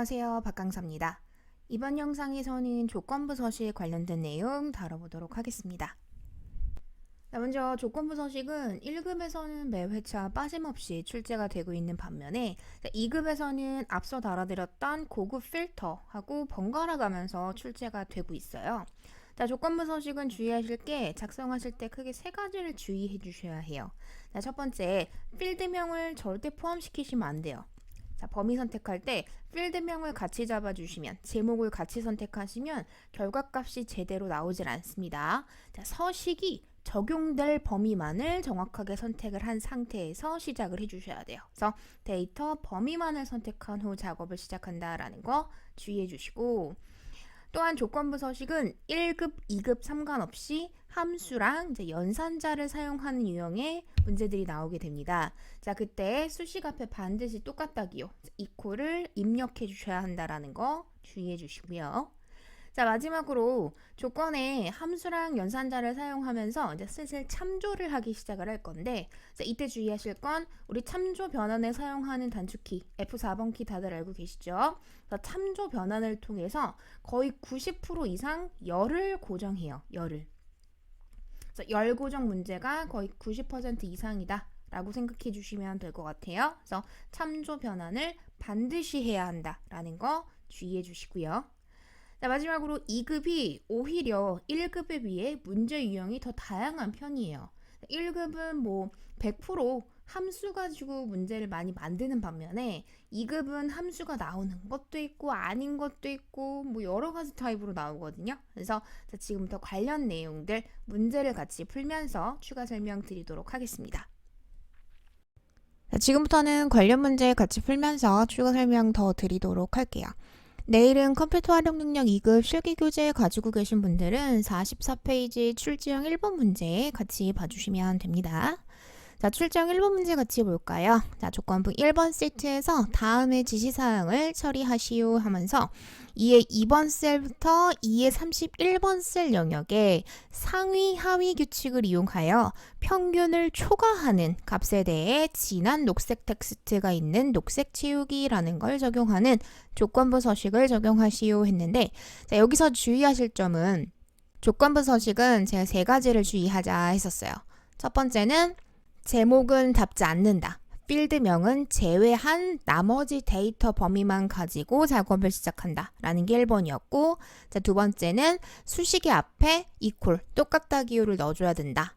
안녕하세요. 박강사입니다. 이번 영상에서는 조건부 서식 관련된 내용 다뤄보도록 하겠습니다. 먼저 조건부 서식은 1급에서는 매 회차 빠짐없이 출제가 되고 있는 반면에 2급에서는 앞서 다뤄드렸던 고급 필터하고 번갈아 가면서 출제가 되고 있어요. 조건부 서식은 주의하실 게 작성하실 때 크게 세 가지를 주의해 주셔야 해요. 첫 번째, 필드명을 절대 포함시키시면 안 돼요. 범위 선택할 때 필드명을 같이 잡아주시면, 제목을 같이 선택하시면 결과값이 제대로 나오질 않습니다. 서식이 적용될 범위만을 정확하게 선택을 한 상태에서 시작을 해주셔야 돼요. 그래서 데이터 범위만을 선택한 후 작업을 시작한다라는 거 주의해 주시고, 또한 조건부 서식은 1급, 2급 상관없이 함수랑 연산자를 사용하는 유형의 문제들이 나오게 됩니다. 그때 수식 앞에 반드시 똑같다기요, 이퀄을 입력해 주셔야 한다라는 거 주의해 주시고요. 마지막으로 조건에 함수랑 연산자를 사용하면서 이제 슬슬 참조를 하기 시작을 할 건데, 이때 주의하실 건 우리 참조 변환에 사용하는 단축키 F4번 키 다들 알고 계시죠? 그래서 참조 변환을 통해서 거의 90% 이상 열을 고정해요. 열을. 그래서 열 고정 문제가 거의 90% 이상이다 라고 생각해 주시면 될 것 같아요. 그래서 참조 변환을 반드시 해야 한다라는 거 주의해 주시고요. 마지막으로 2급이 오히려 1급에 비해 문제 유형이 더 다양한 편이에요. 1급은 100% 함수 가지고 문제를 많이 만드는 반면에 2급은 함수가 나오는 것도 있고 아닌 것도 있고 여러 가지 타입으로 나오거든요. 그래서 지금부터 관련 내용들 문제를 같이 풀면서 추가 설명 드리도록 하겠습니다. 지금부터는 관련 문제 같이 풀면서 추가 설명 더 드리도록 할게요. 내일은 컴퓨터 활용 능력 2급 실기 교재 가지고 계신 분들은 44페이지 출제형 1번 문제 같이 봐주시면 됩니다. 출제형 1번 문제 같이 볼까요? 조건부 1번 세트에서 다음의 지시사항을 처리하시오 하면서 2의 2번 셀부터 2의 31번 셀 영역에 상위 하위 규칙을 이용하여 평균을 초과하는 값에 대해 진한 녹색 텍스트가 있는 녹색 채우기라는 걸 적용하는 조건부 서식을 적용하시오 했는데, 여기서 주의하실 점은 조건부 서식은 제가 세 가지를 주의하자 했었어요. 첫 번째는 제목은 답지 않는다. 필드명은 제외한 나머지 데이터 범위만 가지고 작업을 시작한다 라는 게 1번이었고, 두 번째는 수식의 앞에 equal, 똑같다 기호를 넣어줘야 된다.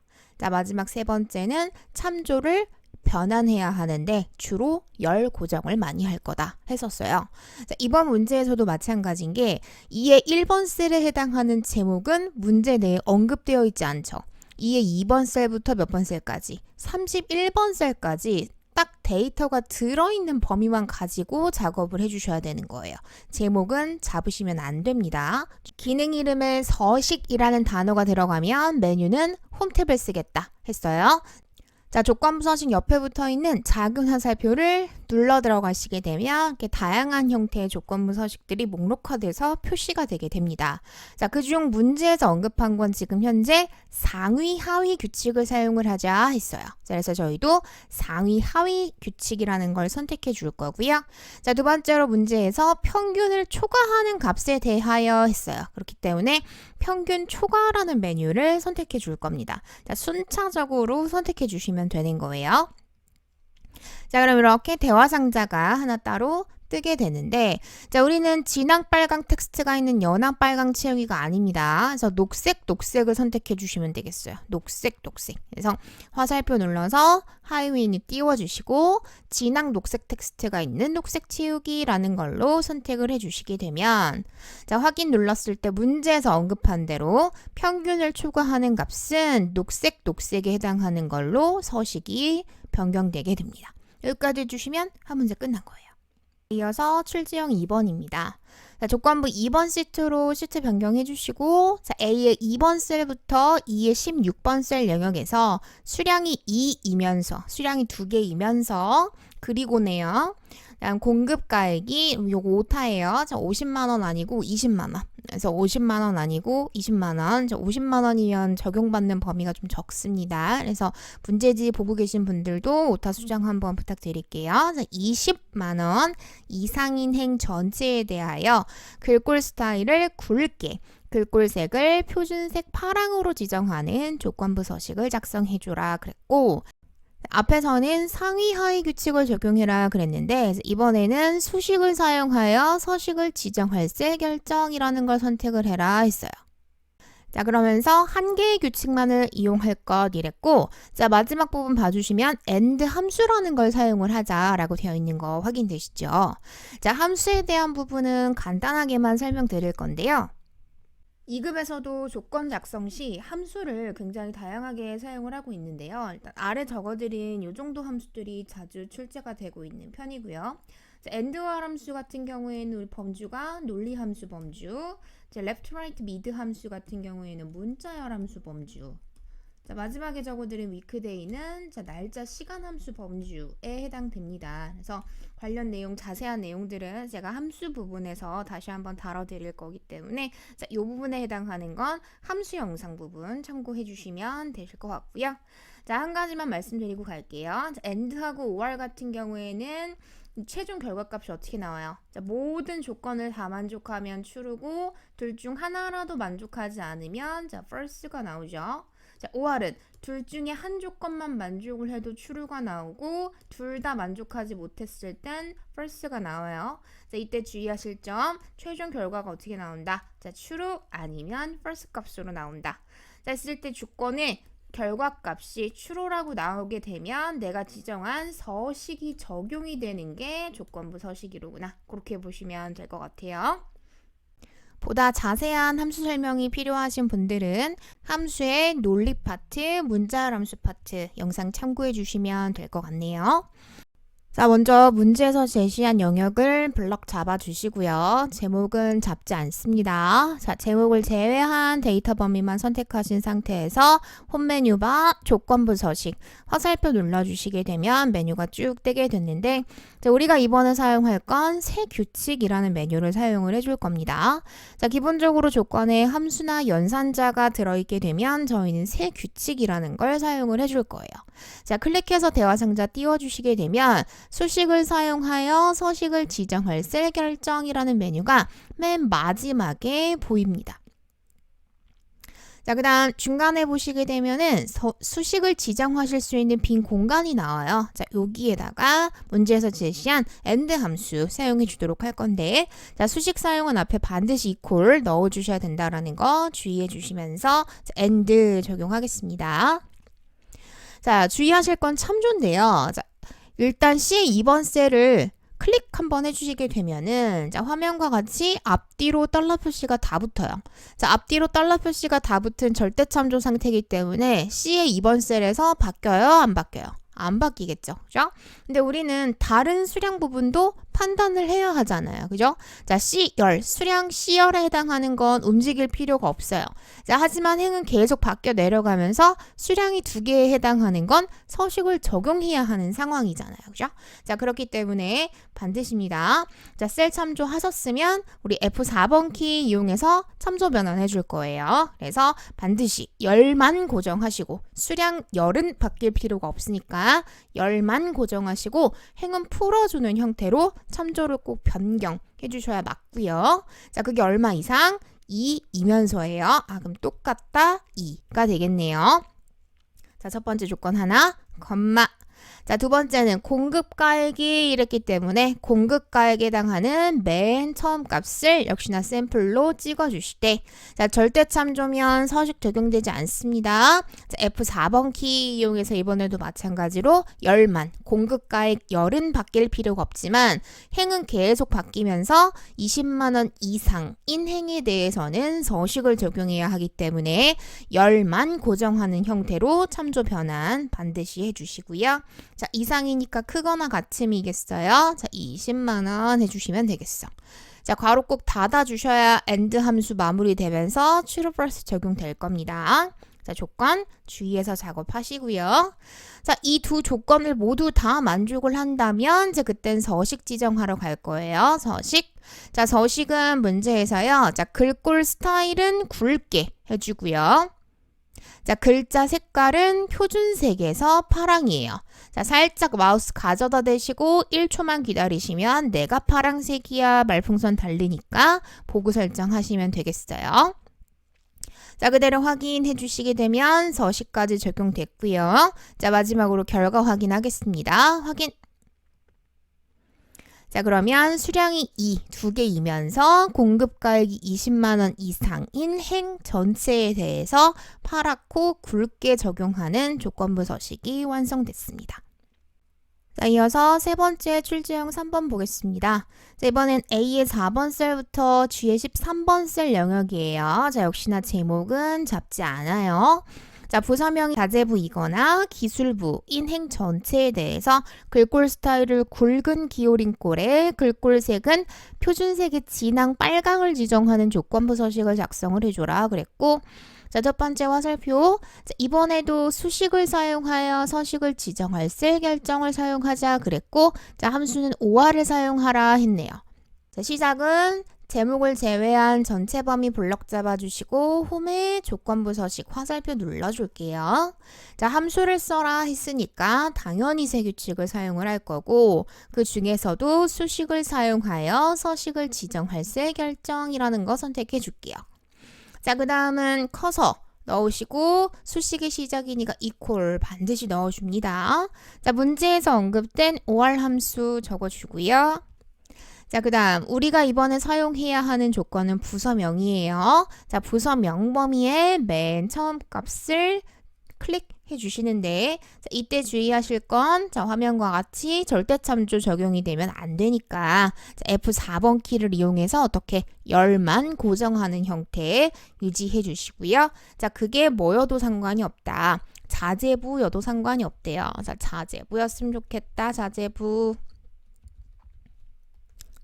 마지막 세 번째는 참조를 변환해야 하는데 주로 열 고정을 많이 할 거다 했었어요. 이번 문제에서도 마찬가지인 게 2의 1번 셀에 해당하는 제목은 문제 내에 언급되어 있지 않죠. 2의 2번 셀부터 몇 번 셀까지 31번 셀까지 딱 데이터가 들어있는 범위만 가지고 작업을 해주셔야 되는 거예요. 제목은 잡으시면 안 됩니다. 기능 이름에 서식이라는 단어가 들어가면 메뉴는 홈탭을 쓰겠다 했어요. 조건부 서식 옆에 붙어있는 작은 화살표를 눌러 들어가시게 되면 이렇게 다양한 형태의 조건부 서식들이 목록화돼서 표시가 되게 됩니다. 그중 문제에서 언급한 건 지금 현재 상위 하위 규칙을 사용을 하자 했어요. 그래서 저희도 상위 하위 규칙이라는 걸 선택해 줄 거고요. 두 번째로 문제에서 평균을 초과하는 값에 대하여 했어요. 그렇기 때문에 평균 초과라는 메뉴를 선택해 줄 겁니다. 순차적으로 선택해 주시면 되는 거예요. 그럼 이렇게 대화 상자가 하나 따로 뜨게 되는데, 우리는 진한 빨강 텍스트가 있는 연한 빨강 채우기가 아닙니다. 그래서 녹색을 선택해 주시면 되겠어요. 녹색. 그래서 화살표 눌러서 하이윈을 띄워주시고 진한 녹색 텍스트가 있는 녹색 채우기라는 걸로 선택을 해주시게 되면, 확인 눌렀을 때 문제에서 언급한 대로 평균을 초과하는 값은 녹색에 해당하는 걸로 서식이 변경되게 됩니다. 여기까지 해주시면 한 문제 끝난 거예요. 이어서 출제형 2번입니다. 조건부 2번 시트로 시트 변경해 주시고, A의 2번 셀부터 2의 16번 셀 영역에서 수량이 2이면서, 수량이 2개이면서 그리고네요. 그다음 공급가액이 요거 오타예요. 자, 50만 원 아니고 20만 원. 그래서 50만 원 아니고 20만 원. 50만 원이면 적용받는 범위가 좀 적습니다. 그래서 문제지 보고 계신 분들도 오타 수정 한번 부탁드릴게요. 자, 20만 원 이상인 행 전체에 대하여 글꼴 스타일을 굵게 글꼴색을 표준색 파랑으로 지정하는 조건부 서식을 작성해주라 그랬고, 앞에서는 상위 하위 규칙을 적용해라 그랬는데 이번에는 수식을 사용하여 서식을 지정할 세 결정이라는 걸 선택을 해라 했어요. 자, 그러면서 한 개의 규칙만을 이용할 것 이랬고, 자, 마지막 부분 봐주시면 and 함수라는 걸 사용을 하자라고 되어 있는 거 확인되시죠? 자, 함수에 대한 부분은 간단하게만 설명드릴 건데요. 2급에서도 조건 작성 시 함수를 굉장히 다양하게 사용을 하고 있는데요. 일단 아래 적어드린 이 정도 함수들이 자주 출제가 되고 있는 편이고요. and와 함수 같은 경우에는 우리 범주가 논리 함수 범주, left, right, mid 함수 같은 경우에는 문자열 함수 범주, 자, 마지막에 적어드린 weekday는 날짜 시간 함수 범주에 해당됩니다. 그래서 관련 내용, 자세한 내용들은 제가 함수 부분에서 다시 한번 다뤄드릴 거기 때문에 이 부분에 해당하는 건 함수 영상 부분 참고해 주시면 되실 것 같고요. 자, 한 가지만 말씀드리고 갈게요. and하고 or 같은 경우에는 최종 결과값이 어떻게 나와요? 자, 모든 조건을 다 만족하면 true고 둘 중 하나라도 만족하지 않으면 false가 나오죠. 자, or은 둘 중에 한 조건만 만족을 해도 true가 나오고 둘 다 만족하지 못했을 땐 false가 나와요. 자, 이때 주의하실 점, 최종 결과가 어떻게 나온다? 자, true 아니면 false 값으로 나온다. 자, 했을 때 조건의 결과값이 true라고 나오게 되면 내가 지정한 서식이 적용이 되는 게 조건부 서식이로구나. 그렇게 보시면 될 것 같아요. 보다 자세한 함수 설명이 필요하신 분들은 함수의 논리 파트, 문자열 함수 파트 영상 참고해 주시면 될 것 같네요. 자, 먼저 문제에서 제시한 영역을 블럭 잡아주시고요. 제목은 잡지 않습니다. 자, 제목을 제외한 데이터 범위만 선택하신 상태에서 홈 메뉴바 조건부 서식 화살표 눌러주시게 되면 메뉴가 쭉 뜨게 됐는데, 자, 우리가 이번에 사용할 건 새 규칙이라는 메뉴를 사용을 해줄 겁니다. 자, 기본적으로 조건에 함수나 연산자가 들어있게 되면 저희는 새 규칙이라는 걸 사용을 해줄 거예요. 자, 클릭해서 대화 상자 띄워주시게 되면 수식을 사용하여 서식을 지정할 셀 결정이라는 메뉴가 맨 마지막에 보입니다. 자, 그 다음 중간에 보시게 되면은 수식을 지정하실 수 있는 빈 공간이 나와요. 자, 여기에다가 문제에서 제시한 and 함수 사용해 주도록 할 건데, 자, 수식 사용은 앞에 반드시 equal 넣어 주셔야 된다라는 거 주의해 주시면서 and 적용하겠습니다. 자, 주의하실 건 참조인데요. 자, 일단 C의 2번 셀을 클릭 한번 해주시게 되면은, 자, 화면과 같이 앞뒤로 달러 표시가 다 붙어요. 자, 앞뒤로 달러 표시가 다 붙은 절대 참조 상태이기 때문에 C의 2번 셀에서 바뀌어요? 안 바뀌어요? 안 바뀌겠죠. 그죠? 근데 우리는 다른 수량 부분도 판단을 해야 하잖아요. 그죠? 자, C열, 수량 C열에 해당하는 건 움직일 필요가 없어요. 자, 하지만 행은 계속 바뀌어 내려가면서 수량이 두 개에 해당하는 건 서식을 적용해야 하는 상황이잖아요. 그죠? 자, 그렇기 때문에 반드시입니다. 자, 셀 참조 하셨으면 우리 F4번 키 이용해서 참조 변환 해줄 거예요. 그래서 반드시 열만 고정하시고, 수량 열은 바뀔 필요가 없으니까 열만 고정하시고 행은 풀어주는 형태로 참조를 꼭 변경해 주셔야 맞고요. 자, 그게 얼마 이상? 2이면서예요. 아, 그럼 똑같다 2가 되겠네요. 자, 첫 번째 조건 하나, 컴마. 자, 두 번째는 공급가액이 이랬기 때문에 공급가액에 해당하는 맨 처음 값을 역시나 샘플로 찍어주실 때, 자, 절대 참조면 서식 적용되지 않습니다. 자, F4번 키 이용해서 이번에도 마찬가지로 열만, 공급가액 열은 바뀔 필요가 없지만 행은 계속 바뀌면서 20만 원 이상인 행에 대해서는 서식을 적용해야 하기 때문에 열만 고정하는 형태로 참조 변환 반드시 해주시고요. 자, 이상이니까 크거나 같음이겠어요. 자, 20만 원 해주시면 되겠어. 자, 괄호 꼭 닫아주셔야 and 함수 마무리되면서 true false 적용될 겁니다. 자, 조건 주의해서 작업하시고요. 자, 이 두 조건을 모두 다 만족을 한다면 이제 그땐 서식 지정하러 갈 거예요. 서식. 자, 서식은 문제에서요. 자, 글꼴 스타일은 굵게 해주고요. 자, 글자 색깔은 표준색에서 파랑이에요. 자, 살짝 마우스 가져다 대시고 1초만 기다리시면 내가 파랑색이야 말풍선 달리니까 보고 설정하시면 되겠어요. 자, 그대로 확인해 주시게 되면 서식까지 적용됐고요. 자, 마지막으로 결과 확인하겠습니다. 확인. 자, 그러면 수량이 2개이면서 공급가액이 20만 원 이상인 행 전체에 대해서 파랗고 굵게 적용하는 조건부 서식이 완성됐습니다. 자, 이어서 세 번째 출제형 3번 보겠습니다. 자, 이번엔 A의 4번 셀부터 G의 13번 셀 영역이에요. 자, 역시나 제목은 잡지 않아요. 자, 부서명이 자재부이거나 기술부인 행 전체에 대해서 글꼴 스타일을 굵은 기울인 꼴에 글꼴색은 표준색의 진한 빨강을 지정하는 조건부 서식을 작성을 해줘라 그랬고, 자, 첫 번째 화살표. 자, 이번에도 수식을 사용하여 서식을 지정할 셀 결정을 사용하자 그랬고, 자, 함수는 OR을 사용하라 했네요. 자, 시작은 제목을 제외한 전체 범위 블럭 잡아주시고 홈에 조건부 서식 화살표 눌러줄게요. 자, 함수를 써라 했으니까 당연히 세 규칙을 사용을 할 거고, 그 중에서도 수식을 사용하여 서식을 지정할 셀 결정이라는 거 선택해 줄게요. 자, 그 다음은 커서 넣으시고 수식의 시작이니까 이퀄 반드시 넣어줍니다. 자, 문제에서 언급된 OR 함수 적어주고요. 자, 그 다음 우리가 이번에 사용해야 하는 조건은 부서명이에요. 자, 부서명 범위의 맨 처음 값을 클릭해 주시는데, 자, 이때 주의하실 건, 자, 화면과 같이 절대참조 적용이 되면 안 되니까, 자, F4번 키를 이용해서 어떻게 열만 고정하는 형태 유지해 주시고요. 자, 그게 뭐여도 상관이 없다. 자재부여도 상관이 없대요. 자, 자재부였으면 좋겠다. 자재부.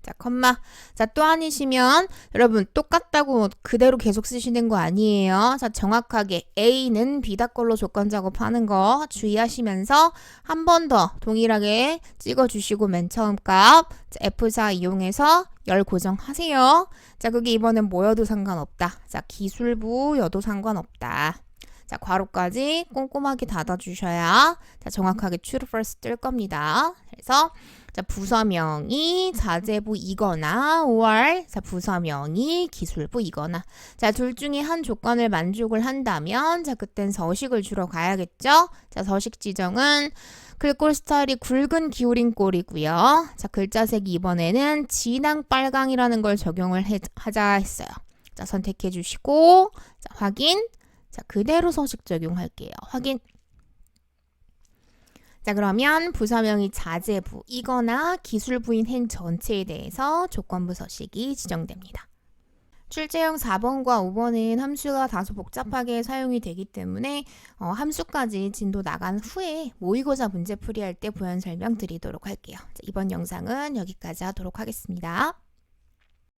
자, 컴마. 자, 또 아니시면 여러분 똑같다고 그대로 계속 쓰시는 거 아니에요. 자, 정확하게 A는 B다 걸로 조건 작업하는 거 주의하시면서 한 번 더 동일하게 찍어주시고 맨 처음 값 F4 이용해서 열 고정하세요. 자, 그게 이번엔 뭐여도 상관없다. 자, 기술부여도 상관없다. 자, 괄호까지 꼼꼼하게 닫아주셔야 자, 정확하게 true false 뜰 겁니다. 그래서 자, 부서명이 자재부이거나 or 자, 부서명이 기술부이거나 자, 둘 중에 한 조건을 만족을 한다면 자, 그땐 서식을 주러 가야겠죠? 자, 서식 지정은 글꼴 스타일이 굵은 기울인 꼴이고요. 자, 글자색이 이번에는 진한 빨강이라는 걸 적용을 하자 했어요. 자, 선택해 주시고 자, 확인. 자, 그대로 서식 적용할게요. 확인. 자, 그러면 부서명이 자재부이거나 기술부인 행 전체에 대해서 조건부 서식이 지정됩니다. 출제형 4번과 5번은 함수가 다소 복잡하게 사용이 되기 때문에 함수까지 진도 나간 후에 모의고사 문제 풀이할 때 부연 설명 드리도록 할게요. 자, 이번 영상은 여기까지 하도록 하겠습니다.